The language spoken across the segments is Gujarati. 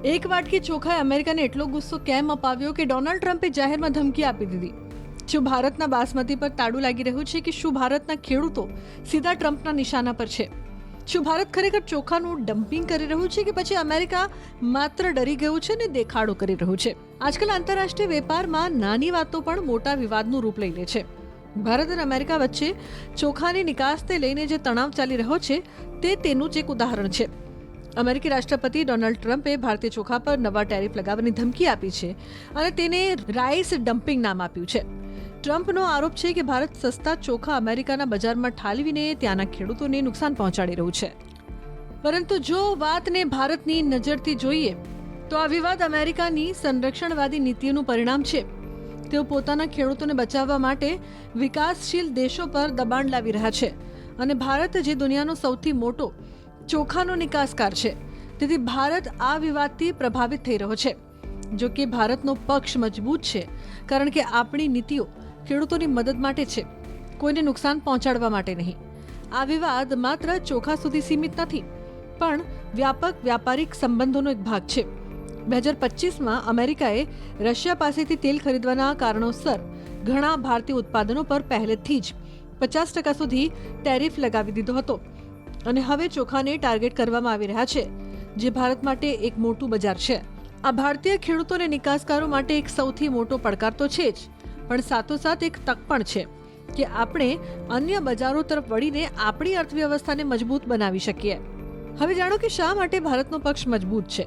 એક વાટકી ચોખાએ અમેરિકાને એટલો ગુસ્સો કેમ અપાવ્યો કે ડોનાલ્ડ ટ્રમ્પે જાહેરમાં ધમકી આપી દીધી? શું ભારતના બાસમતી પર તાળું લાગી રહ્યું છે કે શું ભારતના ખેડૂતો સીધા ટ્રમ્પના નિશાના પર છે? શું ભારત ખરેખર ચોખાનું ડમ્પિંગ કરી રહ્યું છે કે પછી અમેરિકા માત્ર ડરી ગયું છે ને દેખાડો કરી રહ્યું છે? આજકાલ આંતરરાષ્ટ્રીય વેપારમાં નાની વાતો પણ મોટા વિવાદનું રૂપ લઈ લે છે. ભારત અને અમેરિકા વચ્ચે ચોખાની નિકાસને લઈને જે તણાવ ચાલી રહ્યો છે તે તેનું જ એક ઉદાહરણ છે. અમેરિકી રાષ્ટ્રપતિ ડોનાલ્ડ ટ્રમ્પે ભારતીય ચોખા પર નવા ટેરિફ લગાવવાની ધમકી આપી છે અને તેને રાઈસ ડમ્પિંગ નામ આપ્યું છે. ટ્રમ્પનો આરોપ છે કે ભારત સસ્તા ચોખા અમેરિકાના બજારમાં ઠાલવીને ત્યાંના ખેડૂતોને નુકસાન પહોંચાડી રહ્યું છે. પરંતુ જો વાતને ભારતની નજરથી જોઈએ તો આ વિવાદ અમેરિકાની સંરક્ષણવાદી નીતિઓનું પરિણામ છે. તેઓ પોતાના ખેડૂતોને બચાવવા માટે વિકાસશીલ દેશો પર દબાણ લાવી રહ્યા છે અને ભારત જે દુનિયાનો સૌથી મોટો ચોખાનો નિકાસકાર છે, તેથી ભારત આ વિવાદથી પ્રભાવિત થઈ રહ્યો છે. જો કે ભારતનો પક્ષ મજબૂત છે, કારણ કે આપણી નીતિઓ ખેડૂતોની મદદ માટે છે, કોઈને નુકસાન પહોંચાડવા માટે નહીં. આ વિવાદ માત્ર ચોખા સુધી સીમિત નથી, પણ વ્યાપક વ્યાપારિક સંબંધોનો એક ભાગ છે. 2025માં અમેરિકાએ રશિયા પાસેથી તેલ ખરીદવાના કારણોસર ઘણા ભારતીય ઉત્પાદનો પર પહેલેથી જ 50% સુધી ટેરિફ લગાવી દીધો હતો અને હવે ચોખાને ટાર્ગેટ કરવામાં આવી રહ્યા છે, જે ભારત માટે એક મોટું બજાર છે. આ ભારતીય ખેડૂતો અને નિકાસકારો માટે એક સૌથી મોટો પડકાર તો છે જ, પણ સાથોસાથ એક તક પણ છે કે આપણે અન્ય બજારો તરફ વળીને આપણી અર્થવ્યવસ્થાને મજબૂત બનાવી શકીએ. હવે જાણો કે શા માટે ભારતનો પક્ષ મજબૂત છે.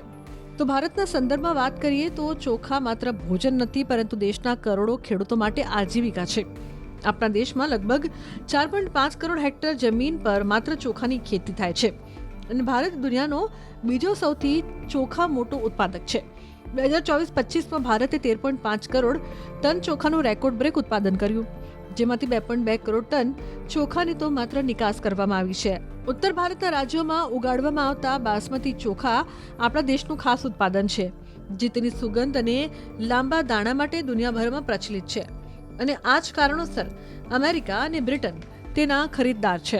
તો ભારતના સંદર્ભમાં વાત કરીએ તો ચોખા માત્ર ભોજન નથી, પરંતુ દેશના કરોડો ખેડૂતો માટે આજીવિકા છે. આપણા દેશમાં લગભગ 4.5 કરોડ હેક્ટર જમીન પર માત્ર ચોખાની ખેતી થાય છે અને ભારત દુનિયાનો બીજો સૌથી ચોખા મોટો ઉત્પાદક છે. 2024-25માં ભારતે 13.5 કરોડ ટન ચોખાનું રેકોર્ડ બ્રેક ઉત્પાદન કર્યું, જેમાંથી 2.2 કરોડ ટન ચોખાની તો માત્ર નિકાસ કરવામાં આવી છે. ઉત્તર ભારતના રાજ્યોમાં ઉગાડવામાં આવતા બાસમતી ચોખા આપણા દેશનું ખાસ ઉત્પાદન છે, જે તેની સુગંધ અને લાંબા દાણા માટે દુનિયાભરમાં પ્રચલિત છે. અને આ જ કારણોસર અમેરિકા અને બ્રિટન તેના ખરીદદાર છે.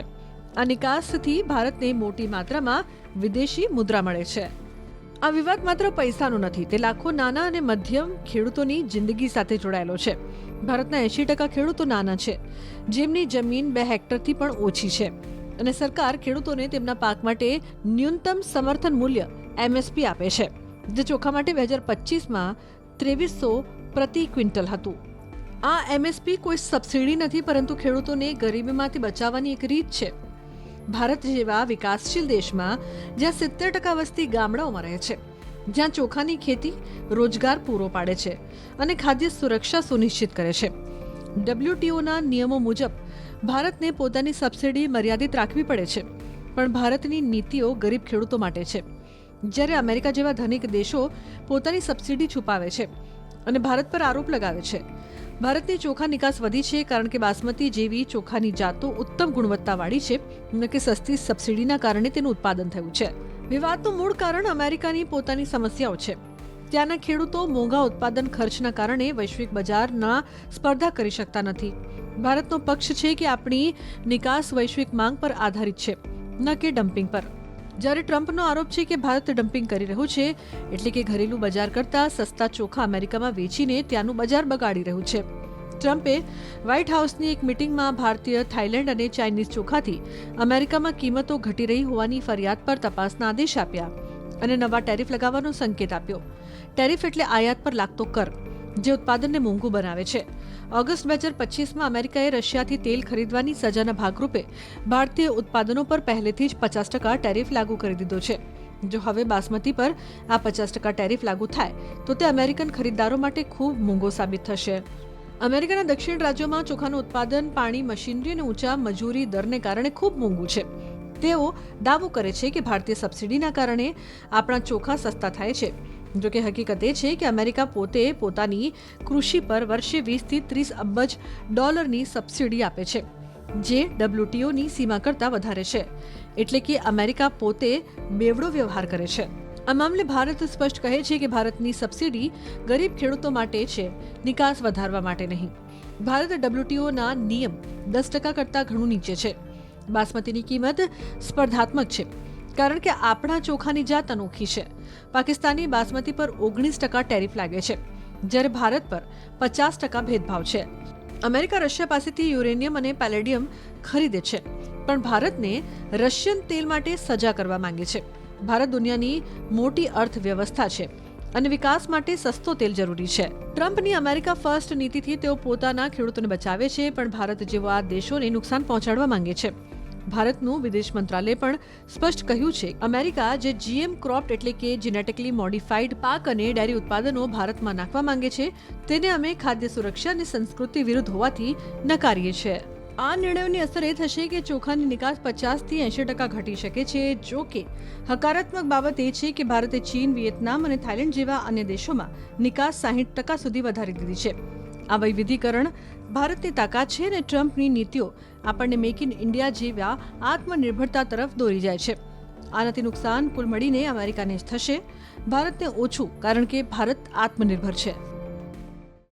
આ નિકાસથી ભારતને મોટી માત્રામાં વિદેશી મુદ્રા મળે છે. આ વિવાદ માત્ર પૈસાનો નથી, તે લાખો નાના અને મધ્યમ ખેડૂતોની જિંદગી સાથે જોડાયેલો છે. ભારતના 80% ખેડૂતો નાના છે, જેમની જમીન 2 હેક્ટરથી પણ ઓછી છે, અને સરકાર ખેડૂતોને તેમના પાક માટે ન્યૂનતમ સમર્થન મૂલ્ય MSP આપે છે, જે ચોખા માટે 2025માં 2300 પ્રતિ ક્વિન્ટલ હતું. આ MSP કોઈ સબસિડી નથી, પરંતુ ખેડૂતોને ગરીબીમાંથી બચાવવાની એક રીત છે. ભારત જેવા વિકાસશીલ દેશમાં જ્યાં 70% વસ્તી ગામડાઓમાં રહે છે, જ્યાં ચોખાની ખેતી રોજગાર પૂરો પાડે છે અને ખાદ્ય સુરક્ષા સુનિશ્ચિત કરે છે, WTOના નિયમો મુજબ ભારતને પોતાની સબસિડી મર્યાદિત રાખવી પડે છે. પણ ભારતની નીતિઓ ગરીબ ખેડૂતો માટે છે, જ્યારે અમેરિકા જેવા ધનિક દેશો પોતાની સબસિડી છુપાવે છે અને ભારત પર આરોપ લગાવે છે. ભારતની ચોખા નિકાસ વધી છે કારણ કે બાસમતી જેવી ચોખાની જાતો ઉત્તમ ગુણવત્તાવાળી છે, ન કે સસ્તી સબસિડીના કારણે તેનું ઉત્પાદન થયું છે. વિવાદનું મૂળ કારણ અમેરિકાની પોતાની સમસ્યાઓ છે. ત્યાંના ખેડૂતો મોંઘા ઉત્પાદન ખર્ચના કારણે વૈશ્વિક બજારના સ્પર્ધા કરી શકતા નથી. ભારતનો પક્ષ છે કે આપણી નિકાસ વૈશ્વિક માંગ પર આધારિત છે, ન કે ડમ્પિંગ પર. જ્યારે ટ્રમ્પનો આરોપ છે કે ભારત ડમ્પિંગ કરી રહ્યું છે, એટલે કે ઘરેલું બજાર કરતાં સસ્તા ચોખા અમેરિકામાં વેચીને ત્યાંનું બજાર બગાડી રહ્યું છે. ટ્રમ્પે વ્હાઇટ હાઉસની એક મિટિંગમાં ભારતીય, થાઇલેન્ડ અને ચાઇનીઝ ચોખાથી અમેરિકામાં કિંમતો ઘટી રહી હોવાની ફરિયાદ પર તપાસના આદેશ આપ્યા અને નવા ટેરિફ લગાવવાનો સંકેત આપ્યો. ટેરિફ એટલે આયાત પર લાગતો કર, જે ઉત્પાદનને મોંઘું બનાવે છે. ઓગસ્ટ 2025માં અમેરિકાએ રશિયાથી તેલ ખરીદવાની સજાના ભાગરૂપે ભારતીય ઉત્પાદનો પર પહેલેથી જ 50% ટેરિફ લાગુ કરી દીધો છે. જો હવે બાસમતી પર આ 50% ટેરિફ લાગુ થાય તો તે અમેરિકન ખરીદદારો માટે ખૂબ મોંઘો સાબિત થશે. અમેરિકાના દક્ષિણ રાજ્યોમાં ચોખાનું ઉત્પાદન પાણી, મશીનરી અને ઊંચા મજૂરી દરને કારણે ખૂબ મોંઘું છે. તેઓ દાવો કરે છે કે ભારતીય સબસિડીના કારણે આપણા ચોખા સસ્તા થાય છે. જો કે હકીકત એ છે કે અમેરિકા પોતે પોતાની કૃષિ પર વર્ષે 20 થી 30 અબજ ડોલરની સબસિડી આપે છે, જે WTOની સીમા કરતાં વધારે છે. એટલે કે અમેરિકા પોતે બેવડો વ્યવહાર કરે છે. આ મામલે ભારત સ્પષ્ટ કહે છે કે ભારતની સબસિડી ગરીબ ખેડૂતો માટે છે, નિકાસ વધારવા માટે નહીં. ભારત WTOના નિયમ 10% કરતાં ઘણું નીચે છે. બાસમતીની કિંમત સ્પર્ધાત્મક છે, કારણ કે આપણા ચોખાની જાત અનોખી છે. પાકિસ્તાની બાસમતી પર 19% ટેરિફ લાગે છે, જ્યારે ભારત પર 50% ભેદભાવ છે. અમેરિકા રશિયા પાસેથી યુરેનિયમ અને પેલેડિયમ ખરીદે છે, પણ ભારતને રશિયન તેલ માટે સજા કરવા માંગે છે. ભારત દુનિયાની મોટી અર્થવ્યવસ્થા છે અને વિકાસ માટે સસ્તો તેલ જરૂરી છે. ટ્રમ્પની અમેરિકા ફર્સ્ટ નીતિથી તેઓ પોતાના ખેડૂતોને બચાવે છે, પણ ભારત જેવા દેશોને નુકસાન પહોંચાડવા માંગે છે. ભારતનું વિદેશ મંત્રાલય પણ સ્પષ્ટ કહ્યું છે, અમેરિકા જે GM ક્રોપ્ડ એટલે કે જેનેટિકલી મોડિફાઈડ પાક અને ડેરી ઉત્પાદનો ભારતમાં નાખવા માંગે છે, તેને અમે ખાદ્ય સુરક્ષા અને સંસ્કૃતિ વિરુદ્ધ હોવાથી નકારીએ છીએ. આ નિર્ણયોની અસર એ થશે કે ચોખાની નિકાસ 50 થી 80% ઘટી શકે છે. જો કે હકારાત્મક બાબત એ છે કે ભારતે ચીન, વિયેતનામ અને થાઇલેન્ડ જેવા અન્ય દેશોમાં નિકાસ 60% સુધી વધારી દીધી છે. આ વૈવિધ્યીકરણ ભારતની તાકાત છે અને ટ્રમ્પની નીતિઓ આપણને મેક ઇન ઇન્ડિયા જેવા આત્મનિર્ભરતા તરફ દોરી જાય છે. આનાથી નુકસાન કુલ મળીને અમેરિકાને જ થશે, ભારતને ઓછું, કારણ કે ભારત આત્મનિર્ભર છે.